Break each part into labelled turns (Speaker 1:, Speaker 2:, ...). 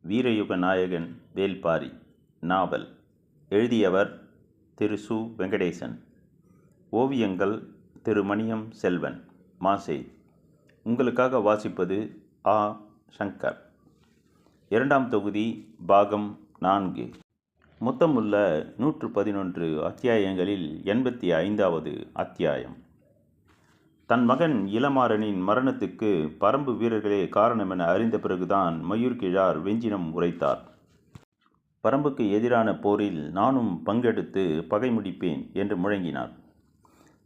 Speaker 1: வீரயுக நாயகன் வேல்பாரி. நாவல். எழுதியவர் திரு சு. வெங்கடேசன். ஓவியங்கள் திரு மணியம் செல்வன். மாசே. உங்களுக்காக வாசிப்பது ஆ. சங்கர். இரண்டாம் தொகுதி, பாகம் 4. மொத்தமுள்ள 111 அத்தியாயங்களில் 85வது அத்தியாயம். தன் மகன் இளமாறனின் மரணத்துக்கு பரம்பு வீரர்களே காரணம் என அறிந்த பிறகுதான் மயூர்கிழார் வெஞ்சினம் உரைத்தார். பரம்புக்கு எதிரான போரில் நானும் பங்கெடுத்து பகை முடிப்பேன் என்று முழங்கினார்.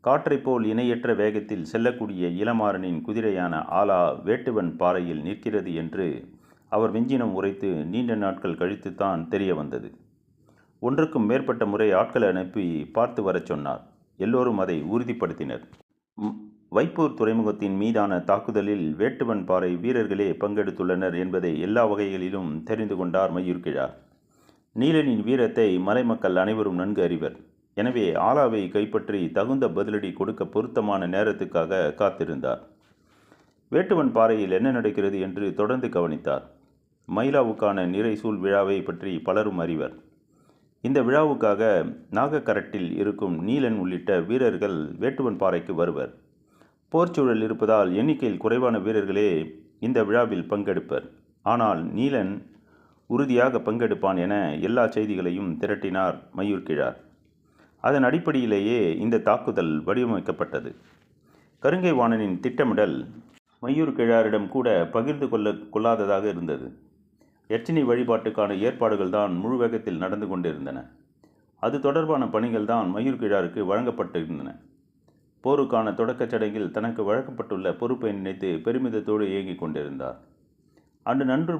Speaker 1: காற்றைப் போல் இணையற்ற வேகத்தில் செல்லக்கூடிய இளமாறனின் குதிரையான ஆலா வேட்டுவன் பாறையில் நிற்கிறது என்று அவர் வெஞ்சினம் உரைத்து நீண்ட நாட்கள் கழித்துத்தான் தெரிய வந்தது. ஒன்றுக்கும் மேற்பட்ட முறை ஆட்கள் அனுப்பி பார்த்து வரச் சொன்னார். எல்லோரும் அதை உறுதிப்படுத்தினர். வைப்பூர் துறைமுகத்தின் மீதான தாக்குதலில் வேட்டுவன் பாறை வீரர்களே பங்கெடுத்துள்ளனர் என்பதை எல்லா வகைகளிலும் தெரிந்து கொண்டார் மயூர்கிழார். நீலனின் வீரத்தை மலைமக்கள் அனைவரும் நன்கு அறிவர். எனவே ஆலாவை கைப்பற்றி தகுந்த பதிலடி கொடுக்க பொருத்தமான நேரத்துக்காக காத்திருந்தார். வேட்டுவன் பாறையில் என்ன நடக்கிறது என்று தொடர்ந்து கவனித்தார். மயிலாவுக்கான நிறைசூல் விழாவை பற்றி பலரும் அறிவர். இந்த விழாவுக்காக நாகக்கரட்டில் இருக்கும் நீலன் உள்ளிட்ட வீரர்கள் வேட்டுவன் பாறைக்கு வருவர். போர்ச்சூழல் இருப்பதால் எண்ணிக்கையில் குறைவான வீரர்களே இந்த விழாவில் பங்கெடுப்பர். ஆனால் நீலன் உறுதியாக பங்கெடுப்பான் என எல்லா செய்திகளையும் திரட்டினார் மயூர்கிழார். அதன் அடிப்படையிலேயே இந்த தாக்குதல் வடிவமைக்கப்பட்டது. கருங்கை வாணனின் திட்டமிடல் மயூர்கிழாரிடம் கூட பகிர்ந்து கொள்ளாததாக இருந்தது. யட்சினி வழிபாட்டுக்கான ஏற்பாடுகள் தான் முழு வேகத்தில் நடந்து கொண்டிருந்தன. அது தொடர்பான பணிகள் தான் மயூர்கிழாருக்கு வழங்கப்பட்டிருந்தன. போருக்கான தொடக்கச் சடங்கில் தனக்கு வழங்கப்பட்டுள்ள பொறுப்பை நினைத்து பெருமிதத்தோடு இயங்கிக் கொண்டிருந்தார். அன்று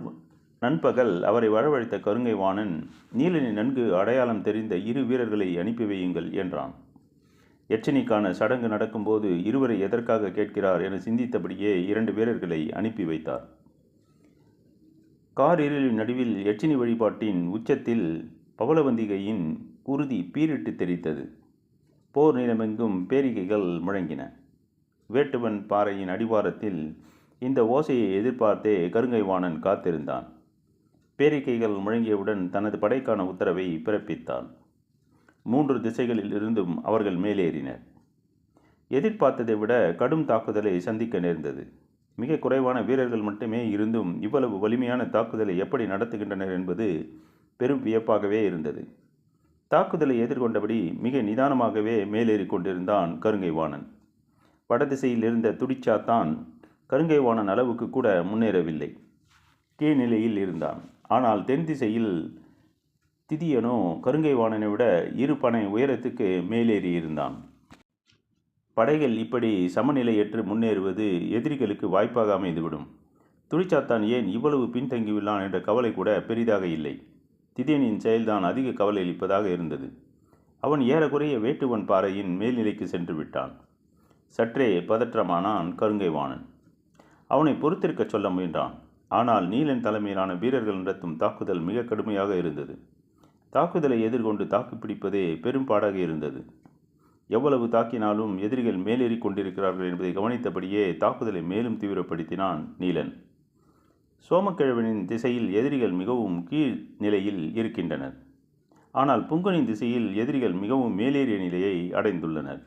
Speaker 1: நண்பகல் அவரை வரவழைத்த கருங்கை வாணன், நீலனை நன்கு அடையாளம் தெரிந்த 2 வீரர்களை அனுப்பி வையுங்கள் என்றான். யட்சினிக்கான சடங்கு நடக்கும்போது இருவரை எதற்காக கேட்கிறார் என சிந்தித்தபடியே 2 வீரர்களை அனுப்பி வைத்தார். கார் இருளின் நடுவில் யட்சினி வழிபாட்டின் உச்சத்தில் பவளவந்திகையின் குருதி பீரிட்டு தெரித்தது. போர் நிலமெங்கும் பேரிகைகள் முழங்கின. வேட்டுவன் பாறையின் அடிவாரத்தில் இந்த ஓசையை எதிர்பார்த்தே கருங்கை வாணன் காத்திருந்தான். பேரிகைகள் முழங்கியவுடன் தனது படைக்கான உத்தரவை பிறப்பித்தான். 3 திசைகளில் இருந்தும் அவர்கள் மேலேறினர். எதிர்பார்த்ததை விட கடும் தாக்குதலை சந்திக்க நேர்ந்தது. மிக குறைவான வீரர்கள் மட்டுமே இருந்தும் இவ்வளவு வலிமையான தாக்குதலை எப்படி நடத்துகின்றனர் என்பது பெரும் வியப்பாகவே இருந்தது. தாக்குதலை எதிர்கொண்டபடி மிக நிதானமாகவே மேலேறி கொண்டிருந்தான் கருங்கை வாணன். வடதிசையில் இருந்த துடிச்சாத்தான் கருங்கை வாணன் அளவுக்கு கூட முன்னேறவில்லை. கீழ்நிலையில் இருந்தான். ஆனால் தென் திசையில் திதியனோ கருங்கை வாணனை விட 2 பனை உயரத்துக்கு மேலேறி இருந்தான். படைகள் இப்படி சமநிலையற்று முன்னேறுவது எதிரிகளுக்கு வாய்ப்பாக அமைந்துவிடும். துடிச்சாத்தான் ஏன் இவ்வளவு பின்தங்கியுள்ளான் என்ற கவலை கூட பெரிதாக இல்லை. திதியனின் செயல்தான் அதிக கவலை அளிப்பதாக இருந்தது. அவன் ஏறக்குறைய வேட்டுவன் பாறையின் மேல்நிலைக்கு சென்று விட்டான். சற்றே பதற்றமானான் கருங்கை வாணன். அவனை பொறுத்திருக்க சொல்ல முயன்றான். ஆனால் நீலன் தலைமையிலான வீரர்கள் நடத்தும் தாக்குதல் மிக கடுமையாக இருந்தது. தாக்குதலை எதிர்கொண்டு தாக்குப்பிடிப்பதே பெரும்பாடாக இருந்தது. எவ்வளவு தாக்கினாலும் எதிரிகள் மேலேறி கொண்டிருக்கிறார்கள் என்பதை கவனித்தபடியே தாக்குதலை மேலும் தீவிரப்படுத்தினான் நீலன். சோமக்கிழவனின் திசையில் எதிரிகள் மிகவும் கீழ் நிலையில் இருக்கின்றனர். ஆனால் புங்கனின் திசையில் எதிரிகள் மிகவும் மேலேறிய நிலையை அடைந்துள்ளனர்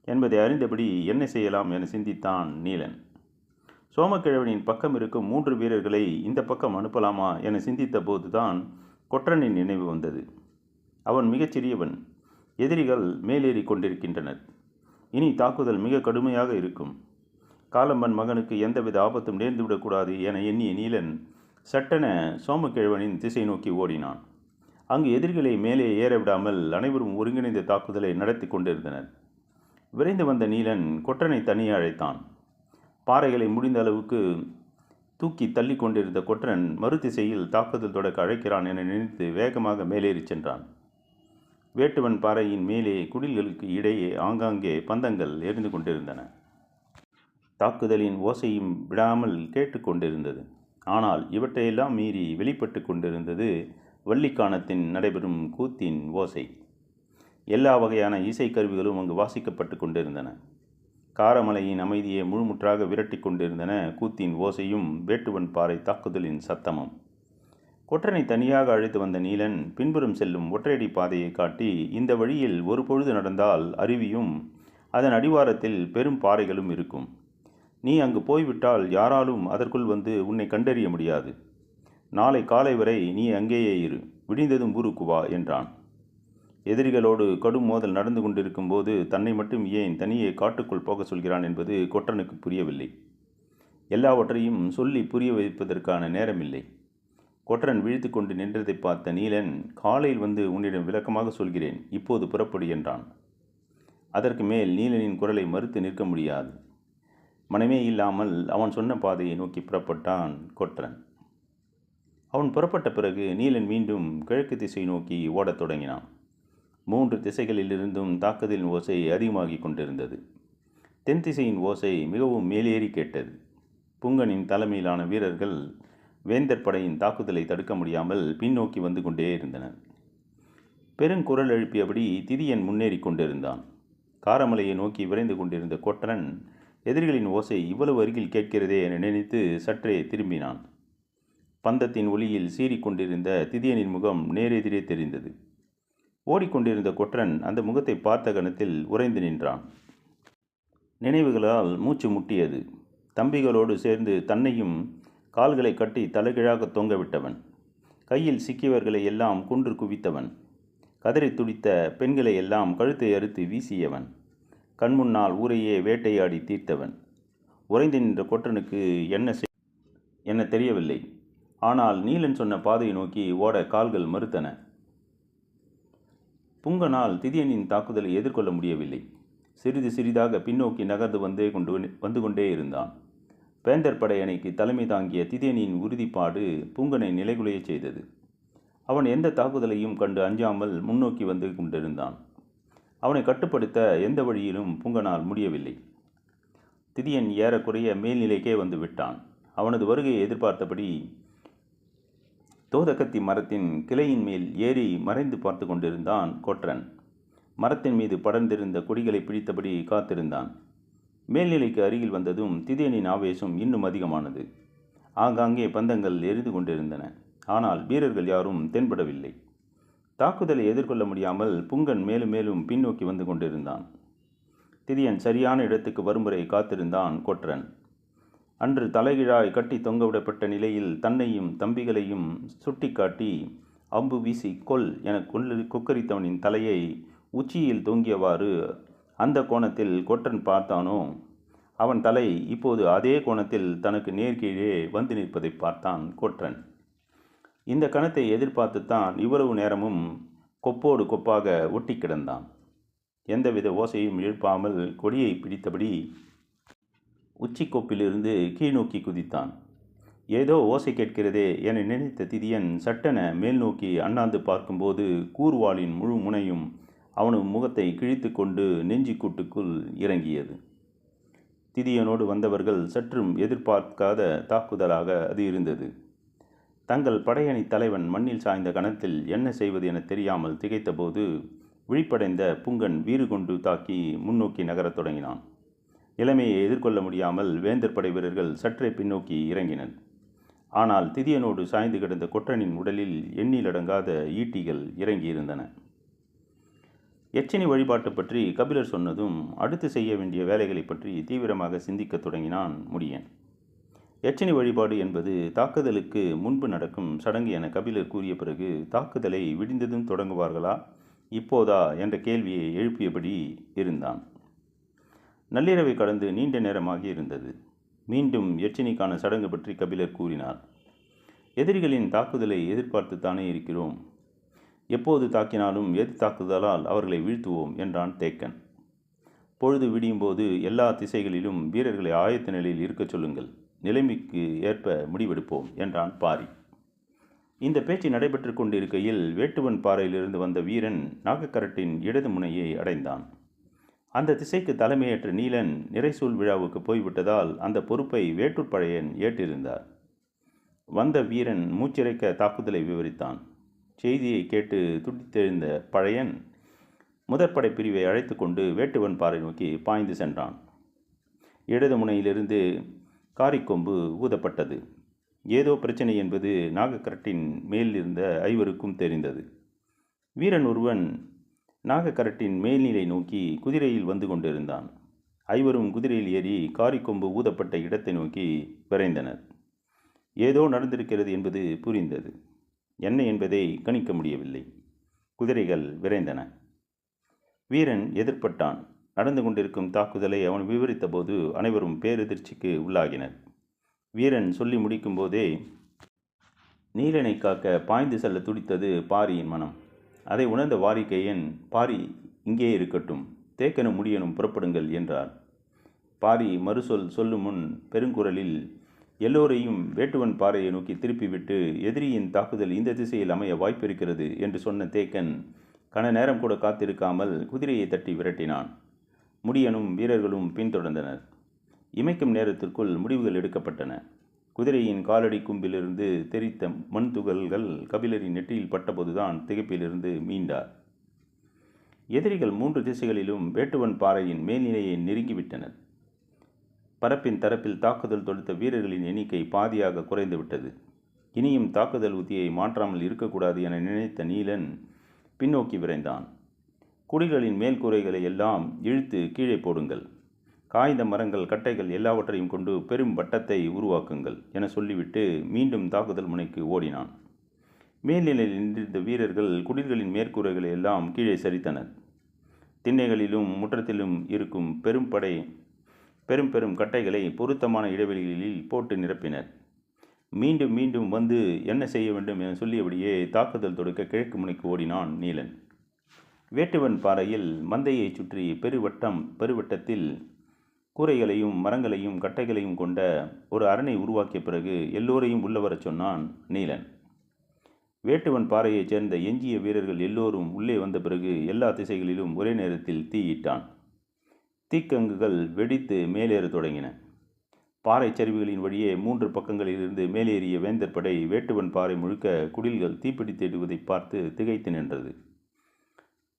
Speaker 1: என்பதை அறிந்தபடி என்ன செய்யலாம் என சிந்தித்தான் நீலன். சோமக்கிழவனின் பக்கம் இருக்கும் 3 வீரர்களை இந்த பக்கம் அனுப்பலாமா என சிந்தித்த போதுதான் கொற்றனின் நினைவு வந்தது. அவன் மிகச்சிறியவன். எதிரிகள் மேலேறி கொண்டிருக்கின்றனர். இனி தாக்குதல் மிக கடுமையாக இருக்கும். காலம்பன் மகனுக்கு எந்தவித ஆபத்தும் நேர்ந்துவிடக்கூடாது என எண்ணிய நீலன் சட்டென சோமக்கிழவனின் திசை நோக்கி ஓடினான். அங்கு எதிரிகளை மேலே ஏறவிடாமல் அனைவரும் ஒருங்கிணைந்த தாக்குதலை நடத்தி கொண்டிருந்தனர். விரைந்து வந்த நீலன் கொற்றனை தனியே அழைத்தான். பாறைகளை முடிந்த அளவுக்கு தூக்கி தள்ளி கொண்டிருந்த கொற்றன் மறுதிசையில் தாக்குதல் தொடக்க அழைக்கிறான் என நினைத்து வேகமாக மேலேறி சென்றான். வேட்டுவன் பாறையின் மேலே குடில்களுக்கு இடையே ஆங்காங்கே பந்தங்கள் எரிந்து கொண்டிருந்தன. தாக்குதலின் ஓசையும் விடாமல் கேட்டுக்கொண்டிருந்தது. ஆனால் இவற்றையெல்லாம் மீறி வெளிப்பட்டு கொண்டிருந்தது வள்ளிக்கானத்தின் நடைபெறும் கூத்தின் ஓசை. எல்லா வகையான இசைக்கருவிகளும் அங்கு வாசிக்கப்பட்டு கொண்டிருந்தன. காரமலையின் அமைதியை முழுமுற்றாக விரட்டி கொண்டிருந்தன கூத்தின் ஓசையும் வேட்டுவன் பாறை தாக்குதலின் சத்தமும். கொற்றனை தனியாக அழைத்து வந்த நீலன் பின்புறம் செல்லும் ஒற்றையடி பாதையை காட்டி, இந்த வழியில் ஒரு பொழுது நடந்தால் அருவியும் அதன் அடிவாரத்தில் பெரும் பாறைகளும் இருக்கும். நீ அங்கு போய்விட்டால் யாராலும் அதற்குள் வந்து உன்னை கண்டறிய முடியாது. நாளை காலை வரை நீ அங்கேயே இரு, விடிந்ததும் ஊருக்கு வா என்றான். எதிரிகளோடு கடும் மோதல் நடந்து கொண்டிருக்கும் போது தன்னை மட்டும் ஏன் தனியே காட்டுக்குள் போக சொல்கிறான் என்பது கொற்றனுக்கு புரியவில்லை. எல்லாவற்றையும் சொல்லி புரிய வைப்பதற்கான நேரமில்லை. கொற்றன் விழித்து கொண்டு நின்றதை பார்த்த நீலன், காலையில் வந்து உன்னிடம் விளக்கமாக சொல்கிறேன், இப்போது புறப்படு என்றான். அதற்கு மேல் நீலனின் குரலை மறுத்து நிற்க முடியாது. மனமே இல்லாமல் அவன் சொன்ன பாதையை நோக்கி புறப்பட்டான் கொற்றன். அவன் புறப்பட்ட பிறகு நீலன் மீண்டும் கிழக்கு திசை நோக்கி ஓடத் தொடங்கினான். 3 திசைகளிலிருந்தும் தாக்குதலின் ஓசை அதிகமாகிக் கொண்டிருந்தது. தென் திசையின் ஓசை மிகவும் மேலேறி கேட்டது. புங்கனின் தலைமையிலான வீரர்கள் வேந்தர் படையின் தாக்குதலை தடுக்க முடியாமல் பின்னோக்கி வந்து கொண்டே இருந்தனர். பெருங்குரல் எழுப்பியபடி திதியன் முன்னேறி கொண்டிருந்தான். காரமலையை நோக்கி விரைந்து கொண்டிருந்த கொற்றன் எதிரிகளின் ஓசை இவ்வளவு அருகில் கேட்கிறதே என நினைத்து சற்றே திரும்பினான். பந்தத்தின் ஒளியில் சீறிக்கொண்டிருந்த திதியனின் முகம் நேரெதிரே தெரிந்தது. ஓடிக்கொண்டிருந்த கொற்றன் அந்த முகத்தை பார்த்த கணத்தில் உறைந்து நின்றான். நினைவுகளால் மூச்சு முட்டியது. தம்பிகளோடு சேர்ந்து தன்னையும் கால்களை கட்டி தலைகீழாக தொங்கவிட்டவன், கையில் சிக்கியவர்களை எல்லாம் குன்று குவித்தவன், கதறி துடித்த பெண்களை எல்லாம் கழுத்தை அறுத்து வீசியவன், கண்முன்னால் ஊரையே வேட்டையாடி தீர்த்தவன். உறைந்து நின்ற கொற்றனுக்கு என்ன தெரியவில்லை. ஆனால் நீலன் சொன்ன பாதையை நோக்கி ஓட கால்கள் மறுத்தன. புங்கனால் திதியனின் தாக்குதலை எதிர்கொள்ள முடியவில்லை. சிறிது சிறிதாக பின்னோக்கி நகர்ந்து வந்து கொண்டே இருந்தான். வேந்தர் படையணைக்கு தலைமை தாங்கிய திதியனின் உறுதிப்பாடு புங்கனை நிலைகுலையச் செய்தது. அவன் எந்த தாக்குதலையும் கண்டு அஞ்சாமல் முன்னோக்கி வந்து கொண்டிருந்தான். அவனை கட்டுப்படுத்த எந்த வழியிலும் புங்கனால் முடியவில்லை. திதியன் ஏறக்குறைய மேல்நிலைக்கே வந்து விட்டான். அவனது வருகையை எதிர்பார்த்தபடி தோதகத்தி மரத்தின் கிளையின் மேல் ஏறி மறைந்து பார்த்து கொண்டிருந்தான் கொற்றன். மரத்தின் மீது படர்ந்திருந்த கொடிகளை பிடித்தபடி காத்திருந்தான். மேல்நிலைக்கு அருகில் வந்ததும் திதியனின் ஆவேசம் இன்னும் அதிகமானது. ஆங்காங்கே பந்தங்கள் எரிந்து கொண்டிருந்தன. ஆனால் வீரர்கள் யாரும் தென்படவில்லை. தாக்குதலை எதிர்கொள்ள முடியாமல் புங்கன் மேலும் மேலும் பின்னோக்கி வந்து கொண்டிருந்தான். திதியன் சரியான இடத்துக்கு வரும் வரை காத்திருந்தான் கொற்றன். அன்று தலைகீழாய் கட்டி தொங்கவிடப்பட்ட நிலையில் தன்னையும் தம்பிகளையும் சுட்டி காட்டி அம்பு வீசி கொல் என கொக்கரித்தவனின் தலையை உச்சியில் தொங்கியவாறு அந்த கோணத்தில் கொற்றன் பார்த்தானோ, அவன் தலை இப்போது அதே கோணத்தில் தனக்கு நேர்கீழே வந்து நிற்பதை பார்த்தான் கொற்றன். இந்த கணத்தை எதிர்பார்த்துத்தான் இவ்வளவு நேரமும் கொப்போடு கொப்பாக ஒட்டி கிடந்தான். எந்தவித ஓசையும் எழுப்பாமல் கொடியை பிடித்தபடி உச்சிக்கோப்பிலிருந்து கீழ்நோக்கி குதித்தான். ஏதோ ஓசை கேட்கிறதே என நினைத்த திதியன் சட்டென மேல் நோக்கி அண்ணாந்து பார்க்கும்போது கூர்வாளின் முழு முனையும் அவனது முகத்தை கிழித்து கொண்டு நெஞ்சிக்கூட்டுக்குள் இறங்கியது. திதியனோடு வந்தவர்கள் சற்றும் எதிர்பார்க்காத தாக்குதலாக அது இருந்தது. தங்கள் படையணி தலைவன் மண்ணில் சாய்ந்த கணத்தில் என்ன செய்வது என தெரியாமல் திகைத்தபோது விழிப்படைந்த புங்கன் வீறு கொண்டு தாக்கி முன்னோக்கி நகரத் தொடங்கினான். நிலைமையை எதிர்கொள்ள முடியாமல் வேந்தர் படை வீரர்கள் சற்றே பின்னோக்கி இறங்கினர். ஆனால் திதியனோடு சாய்ந்து கிடந்த கொற்றனின் உடலில் எண்ணிலடங்காத ஈட்டிகள் இறங்கியிருந்தன. எச்சினி வழிபாட்டு பற்றி கபிலர் சொன்னதும் அடுத்து செய்ய வேண்டிய வேலைகளை பற்றி தீவிரமாக சிந்திக்கத் தொடங்கினான் முடியன். எச்சினி வழிபாடு என்பது தாக்குதலுக்கு முன்பு நடக்கும் சடங்கு என கபிலர் கூறிய பிறகு தாக்குதலை விடிந்ததும் தொடங்குவார்களா இப்போதா என்ற கேள்வியை எழுப்பியபடி இருந்தான். நள்ளிரவை கடந்து நீண்ட நேரமாகி இருந்தது. மீண்டும் எச்சினிக்கான சடங்கு பற்றி கபிலர் கூறினார். எதிரிகளின் தாக்குதலை எதிர்பார்த்துத்தானே இருக்கிறோம். எப்போது தாக்கினாலும் எது தாக்குதலால் அவர்களை வீழ்த்துவோம் என்றான் தேக்கன். பொழுது விடியும் போது எல்லா திசைகளிலும் வீரர்களை ஆயத்த நிலையில் இருக்கச் சொல்லுங்கள். நிலைமைக்கு ஏற்ப முடிவெடுப்போம் என்றான் பாரி. இந்த பேச்சு நடைபெற்று கொண்டிருக்கையில் வேட்டுவன் பாறையிலிருந்து வந்த வீரன் நாகக்கரட்டின் இடது முனையை அடைந்தான். அந்த திசைக்கு தலைமையேற்ற நீலன் நிறைசூல் விழாவுக்கு போய்விட்டதால் அந்த பொறுப்பை வேட்டூர் பழையன் ஏற்றிருந்தார். வந்த வீரன் மூச்சிறைக்க தாக்குதலை விவரித்தான். செய்தியை கேட்டு துடித்தெழுந்த பழையன் முதற்படை பிரிவை அழைத்து கொண்டு வேட்டுவன் பாறை நோக்கி பாய்ந்து சென்றான். இடது முனையிலிருந்து காரிக்கொம்பு ஊதப்பட்டது. ஏதோ பிரச்சனை என்பது நாகக்கரட்டின் மேல் இருந்த ஐவருக்கும் தெரிந்தது. வீரன் ஒருவன் நாகக்கரட்டின் மேல்நிலை நோக்கி குதிரையில் வந்து கொண்டிருந்தான். ஐவரும் குதிரையில் ஏறி காரிக்கொம்பு ஊதப்பட்ட இடத்தை நோக்கி விரைந்தனர். ஏதோ நடந்திருக்கிறது என்பது புரிந்தது. என்ன என்பதை கணிக்க முடியவில்லை. குதிரைகள் விரைந்தன. வீரன் எதிர்பட்டான். நடந்து கொண்டிருக்கும் தாக்குதலை அவன் விவரித்த போது அனைவரும் பேரெதிர்ச்சிக்கு உள்ளாகினர். வீரன் சொல்லி முடிக்கும் போதே நீலனை காக்க பாய்ந்து செல்ல துடித்தது பாரியின் மனம். அதை உணர்ந்த வாரிகையன், பாரி இங்கே இருக்கட்டும், தேக்கனும் முடியனும் புறப்படுங்கள் என்றார். பாரி மறுசொல் சொல்லும் முன் பெருங்குரலில் எல்லோரையும் வேட்டுவன் பாறையை நோக்கி திருப்பிவிட்டு எதிரியின் தாக்குதல் இந்த திசையில் அமைய வாய்ப்பிருக்கிறது என்று சொன்ன தேக்கன் கன நேரம் கூட காத்திருக்காமல் குதிரையை தட்டி விரட்டினான். முடியனும் வீரர்களும் பின்தொடர்ந்தனர். இமைக்கும் நேரத்திற்குள் முடிவுகள் எடுக்கப்பட்டன. குதிரையின் காலடி கும்பிலிருந்து தெரித்த மண் துகள்கள் கபிலரின் நெற்றியில் பட்டபோதுதான் திகைப்பிலிருந்து மீண்டார். எதிரிகள் 3 திசைகளிலும் வேட்டுவன் பாறையின் மேல்நிலையை நெருங்கிவிட்டனர். பரப்பின் தரப்பில் தாக்குதல் தொடுத்த வீரர்களின் எண்ணிக்கை பாதியாக குறைந்துவிட்டது. இனியும் தாக்குதல் உத்தியை மாற்றாமல் இருக்கக்கூடாது என நினைத்த நீலன் பின்னோக்கி விரைந்தான். குடிகளின் மேல்கூரைகளை எல்லாம் இழுத்து கீழே போடுங்கள், காய்ந்த மரங்கள் கட்டைகள் எல்லாவற்றையும் கொண்டு பெரும் வட்டத்தை உருவாக்குங்கள் என சொல்லிவிட்டு மீண்டும் தாக்குதல் முனைக்கு ஓடினான். மேல்நிலையில் நின்றிருந்த வீரர்கள் குடில்களின் மேற்கூரைகளை எல்லாம் கீழே சரித்தனர். திண்ணைகளிலும் முற்றத்திலும் இருக்கும் பெரும் கட்டைகளை பொருத்தமான இடைவெளிகளில் போட்டு நிரப்பினர். மீண்டும் மீண்டும் வந்து என்ன செய்ய வேண்டும் என சொல்லியபடியே தாக்குதல் தொடுக்க கிழக்கு முனைக்கு ஓடினான் நீலன். வேட்டுவன் பாறையில் மந்தையை சுற்றி பெருவட்டத்தில் கூரைகளையும் மரங்களையும் கட்டைகளையும் கொண்ட ஒரு அரணை உருவாக்கிய பிறகு எல்லோரையும் உள்ளவரச் சொன்னான் நீலன். வேட்டுவன் பாறையைச் சேர்ந்த எஞ்சிய வீரர்கள் எல்லோரும் உள்ளே வந்த பிறகு எல்லா திசைகளிலும் ஒரே நேரத்தில் தீயிட்டான். தீக்கங்குகள் வெடித்து மேலேற தொடங்கின. பாறை சரிவுகளின் வழியே 3 பக்கங்களிலிருந்து மேலேறிய வேந்தர் படை வேட்டுவன் பாறை முழுக்க குடில்கள் தீப்பிடித்திடுவதை பார்த்து திகைத்து நின்றது.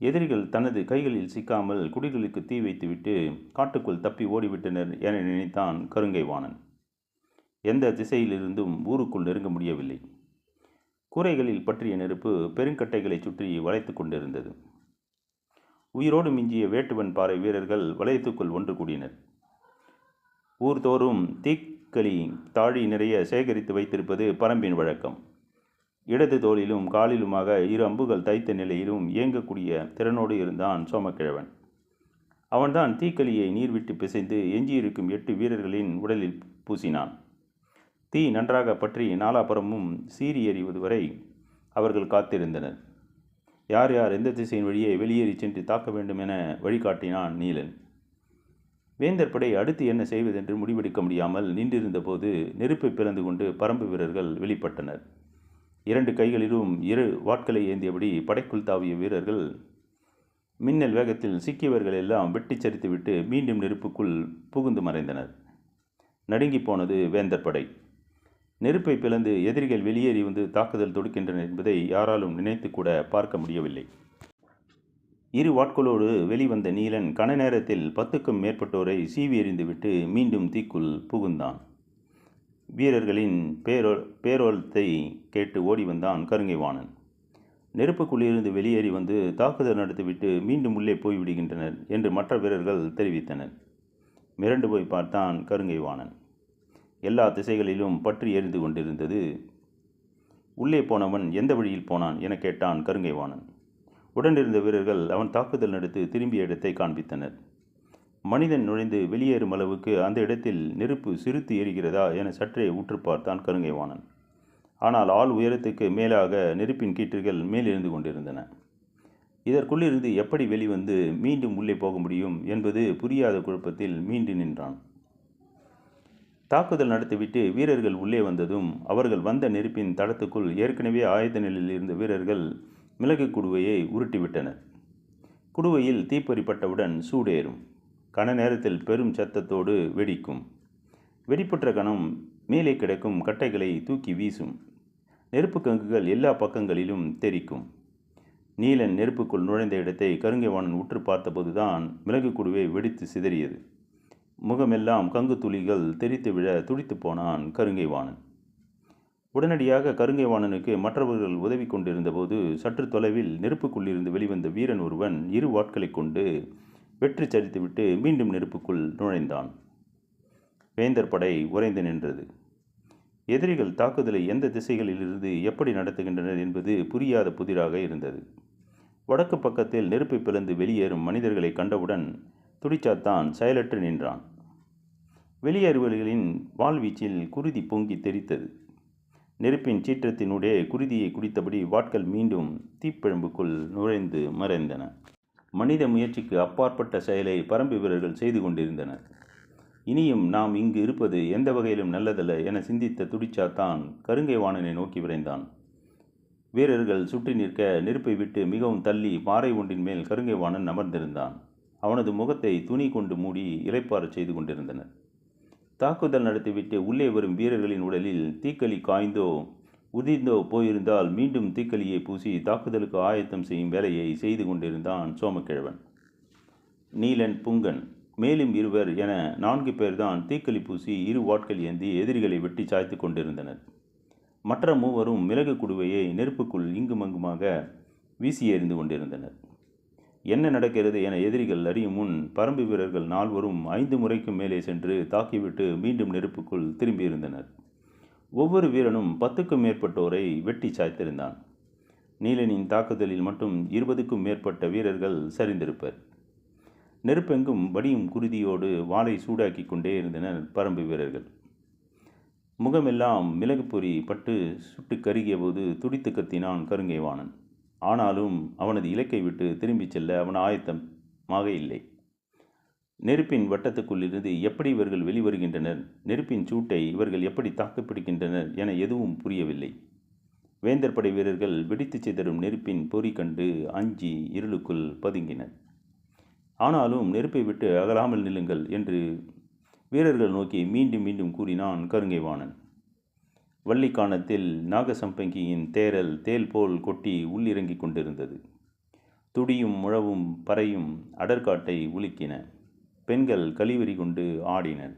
Speaker 1: எதிரிகள் தனது கைகளில் சிக்காமல் குடில்களுக்கு தீ வைத்துவிட்டு காட்டுக்குள் தப்பி ஓடிவிட்டனர் என நினைத்தான் கருங்கை வாணன். எந்த திசையிலிருந்தும் ஊருக்குள் நெருங்க முடியவில்லை. கூரைகளில் பற்றிய நெருப்பு பெருங்கட்டைகளை சுற்றி வளைத்து கொண்டிருந்தது. உயிரோடு மிஞ்சிய வேட்டுவன் பாறை வீரர்கள் வளையத்துக்குள் ஒன்று கூடினர். ஊர்தோறும் தீக்களி தாழி நிறைய சேகரித்து வைத்திருப்பது பரம்பின் வழக்கம். இடது தோளிலும் காலிலுமாக 2 அம்புகள் தைத்த நிலையிலும் இயங்கக்கூடிய திறனோடு இருந்தான் சோமக்கிழவன். அவன்தான் தீக்களியை நீர் விட்டு பிசைந்து எஞ்சியிருக்கும் 8 வீரர்களின் உடலில் பூசினான். தீ நன்றாக பற்றி நாலாபுறமும் சீறி எறிவது வரை அவர்கள் காத்திருந்தனர். யார் யார் எந்த திசையின் வழியே வெளியேறி சென்று தாக்க வேண்டும் என வழிகாட்டினான் நீலன். வேந்தர் படை அடுத்து என்ன செய்வதென்று முடிவெடுக்க முடியாமல் நின்றிருந்த போது நெருப்பை பிளந்து கொண்டு பரம்பு வீரர்கள் வெளிப்பட்டனர். 2 கைகளிலும் 2 வாட்களை ஏந்தியபடி படைக்குள் தாவிய வீரர்கள் மின்னல் வேகத்தில் சிக்கியவர்கள் எல்லாம் வெட்டி சரித்துவிட்டு மீண்டும் நெருப்புக்குள் புகுந்து மறைந்தனர். நடுங்கி போனது வேந்தர் படை. நெருப்பை பிளந்து எதிரிகள் வெளியேறி வந்து தாக்குதல் தொடுக்கின்றனர் என்பதை யாராலும் நினைத்து கூட பார்க்க முடியவில்லை. 2 வாட்களோடு வெளிவந்த நீலன் கன நேரத்தில் 10க்கும் மேற்பட்டோரை சீவி எறிந்துவிட்டு மீண்டும் தீக்குள் புகுந்தான். வீரர்களின் பேரோலத்தை கேட்டு ஓடி வந்தான் கருங்கை வாணன். நெருப்புக்குள்ளிருந்து வெளியேறி வந்து தாக்குதல் நடத்திவிட்டு மீண்டும் உள்ளே போய்விடுகின்றனர் என்று மற்ற வீரர்கள் தெரிவித்தனர். மிரண்டு போய் பார்த்தான் கருங்கை வாணன். எல்லா திசைகளிலும் பற்றி எரிந்து கொண்டிருந்தது. உள்ளே போனவன் எந்த வழியில் போனான் என கேட்டான் கருங்கை வாணன். உடனிருந்த வீரர்கள் அவன் தாக்குதல் நடத்தி திரும்பிய இடத்தை காண்பித்தனர். மனிதன் நுழைந்து வெளியேறும் அளவுக்கு அந்த இடத்தில் நெருப்பு சிறுத்து எரிகிறதா என சற்றே உற்று பார்த்தான் கருங்கை வாணன். ஆனால் ஆள் உயரத்துக்கு மேலாக நெருப்பின் கீற்றுகள் மேலிருந்து கொண்டிருந்தன. இதற்குள்ளிருந்து எப்படி வெளிவந்து மீண்டும் உள்ளே போக முடியும் என்பது புரியாத குழப்பத்தில் மீண்டு நின்றான். தாக்குதல் நடத்திவிட்டு வீரர்கள் உள்ளே வந்ததும் அவர்கள் வந்த நெருப்பின் தடத்துக்குள் ஏற்கனவே ஆயத்த நிலையில் இருந்த வீரர்கள் மிளகு குடுவையை உருட்டிவிட்டனர். குடுவையில் தீப்பொறி சூடேறும். கன நேரத்தில் பெரும் சத்தத்தோடு வெடிக்கும். வெடிப்புற்ற கணம் மேலே கிடக்கும் கட்டைகளை தூக்கி வீசும். நெருப்பு கங்குகள் எல்லா பக்கங்களிலும் தெரிக்கும். நீலன் நெருப்புக்குள் நுழைந்த இடத்தை கருங்கை வாணன் உற்று பார்த்தபோதுதான் மிளகு குடுவை வெடித்து சிதறியது. முகமெல்லாம் கங்கு துளிகள் தெரித்து விழ துடித்து போனான் கருங்கை வாணன். உடனடியாக கருங்கை வாணனுக்கு மற்றவர்கள் உதவி கொண்டிருந்தபோது சற்று தொலைவில் நெருப்புக்குள்ளிருந்து வெளிவந்த வீரன் ஒருவன் இரு வாட்களை கொண்டு வெற்றி சரித்துவிட்டு மீண்டும் நெருப்புக்குள் நுழைந்தான். வேந்தர் படை உறைந்து நின்றது. எதிரிகள் தாக்குதலை எந்த திசைகளிலிருந்து எப்படி நடத்துகின்றனர் என்பது புரியாத புதிராக இருந்தது. வடக்கு பக்கத்தில் நெருப்பை பிளந்து வெளியேறும் மனிதர்களை கண்டவுடன் துடிச்சாத்தான் செயலற்று நின்றான். வெளியேறுவர்களின் வாழ்வீச்சில் குருதி பொங்கி தெரித்தது. நெருப்பின் சீற்றத்தினுடைய குருதியை குடித்தபடி வாட்கள் மீண்டும் தீப்பிழம்புக்குள் நுழைந்து மறைந்தன. மனித முயற்சிக்கு அப்பாற்பட்ட செயலை பரம்பு வீரர்கள் செய்து கொண்டிருந்தனர். இனியும் நாம் இங்கு இருப்பது எந்த வகையிலும் நல்லதல்ல என சிந்தித்த துடிச்சாத்தான் கருங்கை வாணனை நோக்கி விரைந்தான். வீரர்கள் சுற்றி நிற்க நெருப்பை விட்டு மிகவும் தள்ளி பாறை ஒன்றின் மேல் கருங்கை வாணன் அமர்ந்திருந்தான். அவனது முகத்தை துணி கொண்டு மூடி இளைப்பாறச் செய்து கொண்டிருந்தனர். தாக்குதல் நடத்திவிட்டு உள்ளே வரும் வீரர்களின் உடலில் தீக்களி காய்ந்தோ உதிர்ந்தோ போயிருந்தால் மீண்டும் தீக்களியை பூசி தாக்குதலுக்கு ஆயத்தம் செய்யும் வேலையை செய்து கொண்டிருந்தான் சோமக்கிழவன். நீலன், புங்கன், மேலும் இருவர் என 4 பேர்தான் தீக்களி பூசி இரு வாட்கள் ஏந்தி எதிரிகளை வெட்டி சாய்த்து கொண்டிருந்தனர். மற்ற 3வரும் மிளகு குடுவையை நெருப்புக்குள் இங்குமங்குமாக வீசி எறிந்து கொண்டிருந்தனர். என்ன நடக்கிறது என எதிரிகள் அறியும் முன் பரம்பு வீரர்கள் 4வரும் 5 முறைக்கும் மேலே சென்று தாக்கிவிட்டு மீண்டும் நெருப்புக்குள் திரும்பியிருந்தனர். ஒவ்வொரு வீரனும் 10க்கும் மேற்பட்டோரை வெட்டி சாய்த்திருந்தான். நீலனின் தாக்குதலில் மட்டும் 20க்கும் மேற்பட்ட வீரர்கள் சரிந்திருப்பர். நெருப்பெங்கும் வடியும் குருதியோடு வாளை சூடாக்கி கொண்டே இருந்தனர் பரம்பு வீரர்கள். முகமெல்லாம் மிளகு பொறி பட்டு சுட்டு கருகிய போது துடித்து கத்தினான் கருங்கை வாணன். ஆனாலும் அவனது இலக்கை விட்டு திரும்பிச் செல்ல அவன் ஆயத்தமாக இல்லை. நெருப்பின் வட்டத்துக்குள்ளிருந்து எப்படி இவர்கள் வெளிவருகின்றனர், நெருப்பின் சூட்டை இவர்கள் எப்படி தாக்குப்பிடிக்கின்றனர் என எதுவும் புரியவில்லை. வேந்தர் படை வீரர்கள் வெடித்து சிதறும் நெருப்பின் பொறி கண்டு அஞ்சி இருளுக்குள் பதுங்கினர். ஆனாலும் நெருப்பை விட்டு அகலாமல் நில்லுங்கள் என்று வீரர்கள் நோக்கி மீண்டும் மீண்டும் கூறினான் கருங்கை வாணன். வள்ளிக்கானத்தில் நாகசம்பங்கியின் தேரல் தேல் போல் கொட்டி உள்ளிறங்கிக் கொண்டிருந்தது. துடியும் முழவும் பறையும் அடற்காட்டை உலுக்கின. பெண்கள் கழிவறி கொண்டு ஆடினர்.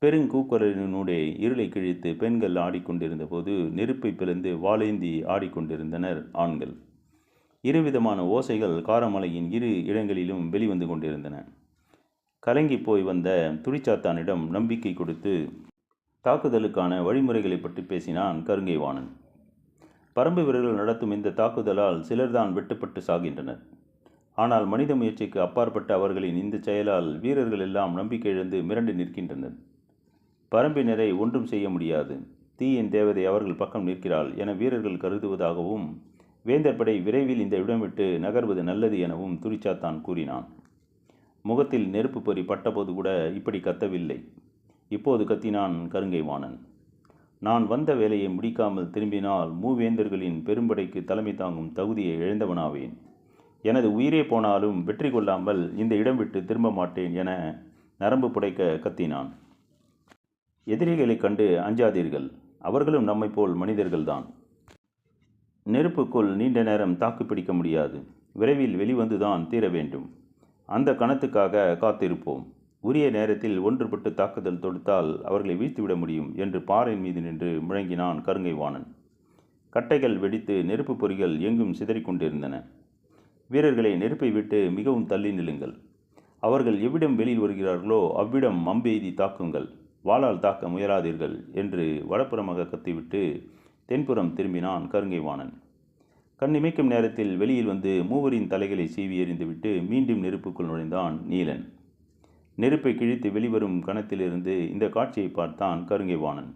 Speaker 1: பெருங்கூக்குரலினூடே இருளை கிழித்து பெண்கள் ஆடிக்கொண்டிருந்த போது நெருப்பை பிளந்து வாளேந்தி ஆடிக்கொண்டிருந்தனர் ஆண்கள். இருவிதமான ஓசைகள் காரமலையின் இரு இடங்களிலும் வெளிவந்து கொண்டிருந்தன. கலங்கி போய் வந்த துடிச்சாத்தானிடம் நம்பிக்கை கொடுத்து தாக்குதலுக்கான வழிமுறைகளை பற்றி பேசினான் கருங்கை வாணன். பரம்பு வீரர்கள் நடத்தும் இந்த தாக்குதலால் சிலர்தான் வெட்டுப்பட்டு சாகின்றனர். ஆனால் மனித முயற்சிக்கு அப்பாற்பட்ட அவர்களின் இந்த செயலால் வீரர்கள் எல்லாம் நம்பிக்கை இழந்து மிரண்டு நிற்கின்றனர். பரம்பினரை ஒன்றும் செய்ய முடியாது, தீயின் தேவதை அவர்கள் பக்கம் நிற்கிறாள் என வீரர்கள் கருதுவதாகவும் வேந்தர் படை விரைவில் இந்த இடம் விட்டு நகர்வது நல்லது எனவும் துரிச்சாத்தான் கூறினான். முகத்தில் நெருப்பு பொறி பட்டபோது கூட இப்படி கத்தவில்லை. இப்போது கத்தினான் கருங்கை வாணன். நான் வந்த வேலையை முடிக்காமல் திரும்பினால் மூவேந்தர்களின் பெரும்படைக்கு தலைமை தாங்கும் தகுதியை இழந்தவனாவேன். எனது உயிரே போனாலும் வெற்றி கொள்ளாமல் இந்த இடம் விட்டு திரும்ப மாட்டேன் என நரம்பு புடைக்க கத்தினான். எதிரிகளை கண்டு அஞ்சாதீர்கள், அவர்களும் நம்மை போல் மனிதர்கள்தான். நெருப்புக்குள் நீண்ட நேரம் தாக்குப்பிடிக்க முடியாது, விரைவில் வெளிவந்துதான் தீர வேண்டும். அந்த கணத்துக்காக காத்திருப்போம். உரிய நேரத்தில் ஒன்றுபட்டு தாக்குதல் தொடுத்தால் அவர்களை வீழ்த்திவிட முடியும் என்று பாறை மீது நின்று முழங்கினான் கருங்கை வாணன். கட்டைகள் வெடித்து நெருப்பு பொறிகள் எங்கும் சிதறிக்கொண்டிருந்தன. வீரர்களை நெருப்பை விட்டு மிகவும் தள்ளி நில்லுங்கள். அவர்கள் எவ்விடம் வெளியில் வருகிறார்களோ அவ்விடம் அம்பெய்தி தாக்குங்கள், வாளால் தாக்க முயலாதீர்கள் என்று வடப்புறமாக கத்திவிட்டு தென்புறம் திரும்பினான் கருங்கை வாணன். கண்ணிமைக்கும் நேரத்தில் வெளியில் வந்து மூவரின் தலைகளை சீவி எறிந்துவிட்டு மீண்டும் நெருப்புக்குள் நுழைந்தான் நீலன். நெருப்பை கிழித்து வெளிவரும் கணத்திலிருந்து இந்த காட்சியை பார்த்தான் கருங்கை வாணன்.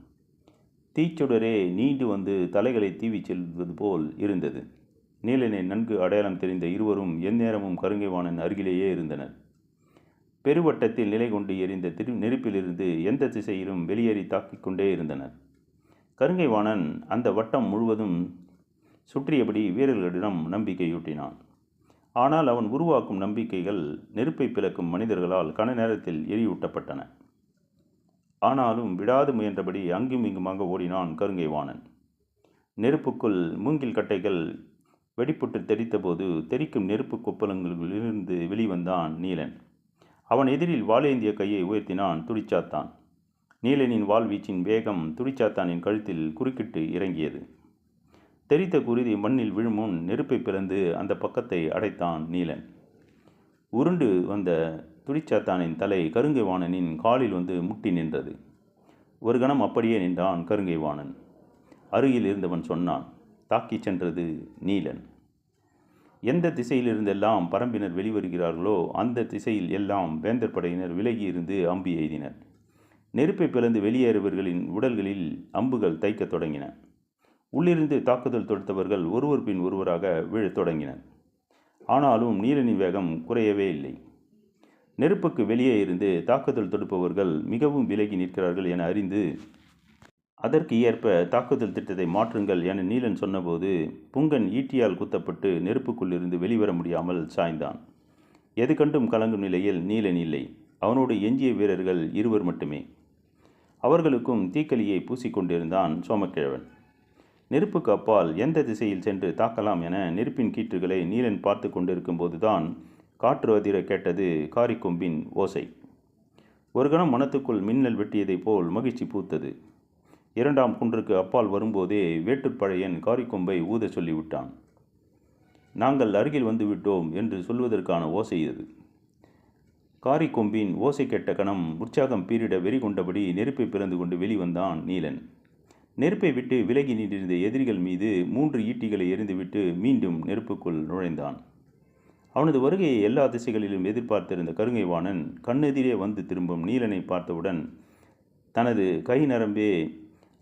Speaker 1: தீச்சுடரே நீண்டு வந்து தலைகளை தீவி செல்வது போல் இருந்தது. நீலனை நன்கு அடையாளம் தெரிந்த இருவரும் எந்நேரமும் கருங்கை வாணன் அருகிலேயே இருந்தனர். பெருவட்டத்தில் நிலை கொண்டு எரிந்த நெருப்பிலிருந்து எந்த திசையிலும் வெளியேறி தாக்கிக் கொண்டே இருந்தனர். கருங்கை வாணன் அந்த வட்டம் முழுவதும் சுற்றியபடி வீரர்களிடம் நம்பிக்கையூட்டினான். ஆனால் அவன் உருவாக்கும் நம்பிக்கைகள் நெருப்பை பிளக்கும் மனிதர்களால் கன நேரத்தில் எரியூட்டப்பட்டன. ஆனாலும் விடாது முயன்றபடி அங்கும் இங்குமாக ஓடினான் கருங்கை வாணன். நெருப்புக்குள் மூங்கில் கட்டைகள் வெடிப்புட்டு தெரித்தபோது தெரிக்கும் நெருப்பு கொப்பளங்களிலிருந்து வெளிவந்தான் நீலன். அவன் எதிரில் வாளேந்திய கையை உயர்த்தினான் துடிச்சாத்தான். நீலனின் வாழ்வீச்சின் வேகம் துடிச்சாத்தானின் கழுத்தில் குறுக்கிட்டு இறங்கியது. தெரித்த குருதி மண்ணில் விழுமுன் நெருப்பை பிளந்து அந்த பக்கத்தை அடைத்தான் நீலன். உருண்டு வந்த துடிச்சாத்தானின் தலை கருங்கை வாணனின் காலில் வந்து முட்டி நின்றது. ஒரு கணம் அப்படியே நின்றான் கருங்கை வாணன். அருகில் இருந்தவன் சொன்னான், தாக்கிச் சென்றது நீலன். எந்த திசையிலிருந்தெல்லாம் பரம்பினர் வெளிவருகிறார்களோ அந்த திசையில் எல்லாம் வேந்தர் படையினர் விலகி இருந்து அம்பு எய்தினர். நெருப்பை பிளந்து வெளியேறுவர்களின் உடல்களில் அம்புகள் தைக்கத் தொடங்கின. உள்ளிருந்து தாக்குதல் தொடுத்தவர்கள் ஒருவர் பின் ஒருவராக விழத் தொடங்கினர். ஆனாலும் நீலனின் வேகம் குறையவே இல்லை. நெருப்புக்கு வெளியே இருந்து தாக்குதல் தொடுப்பவர்கள் மிகவும் விலகி நிற்கிறார்கள் என அறிந்து அதற்கு ஏற்ப தாக்குதல் திட்டத்தை மாற்றுங்கள் என நீலன் சொன்னபோது புங்கன் ஈட்டியால் குத்தப்பட்டு நெருப்புக்குள்ளிருந்து வெளிவர முடியாமல் சாய்ந்தான். எது கண்டும் கலங்கும் நிலையில் நீலன் இல்லை. அவனோடு எஞ்சிய வீரர்கள் 2 மட்டுமே. அவர்களுக்கும் தீக்களியை பூசிக்கொண்டிருந்தான் சோமக்கிழவன். நெருப்புக்கு அப்பால் எந்த திசையில் சென்று தாக்கலாம் என நெருப்பின் கீற்றுகளை நீலன் பார்த்து கொண்டிருக்கும் போதுதான் காற்று அதிர கேட்டது காரிக்கொம்பின் ஓசை. ஒரு கணம் மனத்துக்குள் மின்னல் வெட்டியதைப் போல் மகிழ்ச்சி பூத்தது. 2ஆம் குன்றுக்கு அப்பால் வரும்போதே வேட்டுப்பழையன் காரிக்கொம்பை ஊத சொல்லிவிட்டான். நாங்கள் அருகில் வந்துவிட்டோம் என்று சொல்வதற்கான ஓசை இது. காரிக்கொம்பின் ஓசை கேட்ட கணம் உற்சாகம் பீரிட வெறி கொண்டபடி நெருப்பை பிளந்து கொண்டு வெளிவந்தான் நீலன். நெருப்பை விட்டு விலகி நின்றிருந்த எதிரிகள் மீது 3 ஈட்டிகளை எறிந்துவிட்டு மீண்டும் நெருப்புக்குள் நுழைந்தான். அவனது வருகையை எல்லா திசைகளிலும் எதிர்பார்த்திருந்த கருங்கை வாணன் கண்ணெதிரே வந்து திரும்பும் நீலனை பார்த்தவுடன் தனது கை நரம்பே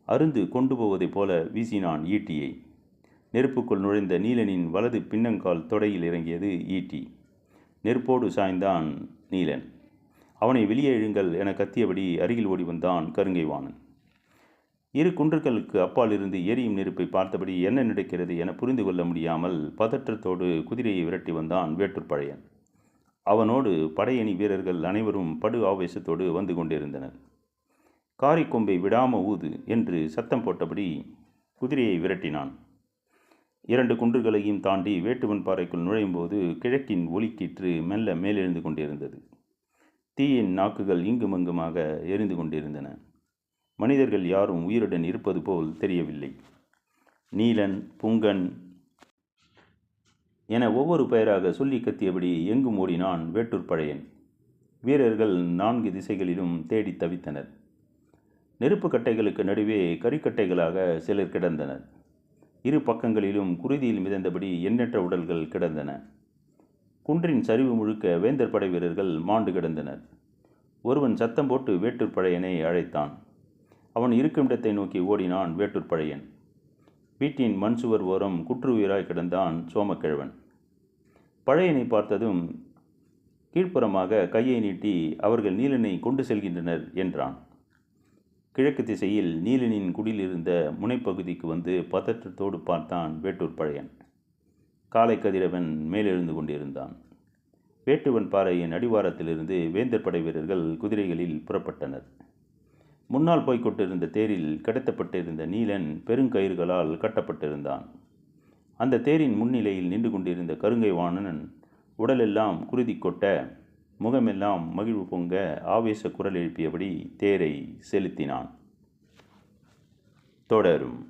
Speaker 1: அருந்து கொண்டு போவதைப் போல வீசினான் ஈட்டியை. நெருப்புக்குள் நுழைந்த நீலனின் வலது பின்னங்கால் தொடையில் இறங்கியது ஈட்டி. நெருப்போடு சாய்ந்தான் நீலன். அவனை வெளியே இழுங்கள் என கத்தியபடி அருகில் ஓடி வந்தான் கருங்கை வாணன். 2 குன்றுகளுக்கு அப்பால் இருந்து எரியும் நெருப்பை பார்த்தபடி என்ன நடக்கிறது என புரிந்து கொள்ள முடியாமல் பதற்றத்தோடு குதிரையை விரட்டி வந்தான் வேட்டுப்பழையன். அவனோடு படையணி வீரர்கள் அனைவரும் படு ஆவேசத்தோடு வந்து கொண்டிருந்தனர். காரிக்கொம்பை விடாம ஊது என்று சத்தம் போட்டபடி குதிரையை விரட்டினான். 2 குன்றுகளையும் தாண்டி வேட்டுவன் பாறைக்குள் நுழையும்போது கிழக்கின் ஒளிக்கீற்று மெல்ல மேலெழுந்து கொண்டிருந்தது. தீயின் நாக்குகள் இங்குமங்குமாக எரிந்து கொண்டிருந்தன. மனிதர்கள் யாரும் உயிருடன் இருப்பது போல் தெரியவில்லை. நீலன், புங்கன் என ஒவ்வொரு பெயராக சொல்லி கத்தியபடி எங்கும் ஓடினான் வேட்டுப்பழையன். வீரர்கள் 4 திசைகளிலும் தேடி தவித்தனர். நெருப்பு கட்டைகளுக்கு நடுவே கரிக்கட்டைகளாக சிலர் கிடந்தனர். 2 பக்கங்களிலும் குருதியில் மிதந்தபடி எண்ணற்ற உடல்கள் கிடந்தன. குன்றின் சரிவு முழுக்க வேந்தர் படை வீரர்கள் மாண்டு கிடந்தனர். ஒருவன் சத்தம் போட்டு வேட்டுப்பழையனை அழைத்தான். அவன் இருக்கும் இடத்தை நோக்கி ஓடினான் வேட்டுப்பழையன். வீட்டின் மண் சுவர் ஓரம் குற்றுயிராய் கிடந்தான் சோமக்கிழவன். பழையனை பார்த்ததும் கீழ்ப்புறமாக கையை நீட்டி அவர்கள் நீலனை கொண்டு செல்கின்றனர் என்றான். கிழக்கு திசையில் நீலனின் குடிலிருந்த முனைப்பகுதிக்கு வந்து பதற்றத்தோடு பார்த்தான் வேட்டுப்பழையன். காலை கதிரவன் மேலெழுந்து கொண்டிருந்தான். வேட்டுவன் பாறையின் அடிவாரத்திலிருந்து வேந்தர் படை வீரர்கள் குதிரைகளில் புறப்பட்டனர். முன்னால் போய்கொண்டிருந்த தேரில் கடத்தப்பட்டிருந்த நீலன் பெருங்கயிறுகளால் கட்டப்பட்டிருந்தான். அந்த தேரின் முன்னிலையில் நின்று கொண்டிருந்த கருங்கை வாணன் உடலெல்லாம் குருதி கொட்ட, முகமெல்லாம் மகிழ்வு பொங்க ஆவேச குரல் எழுப்பியபடி தேரை செலுத்தினான். தொடரும்.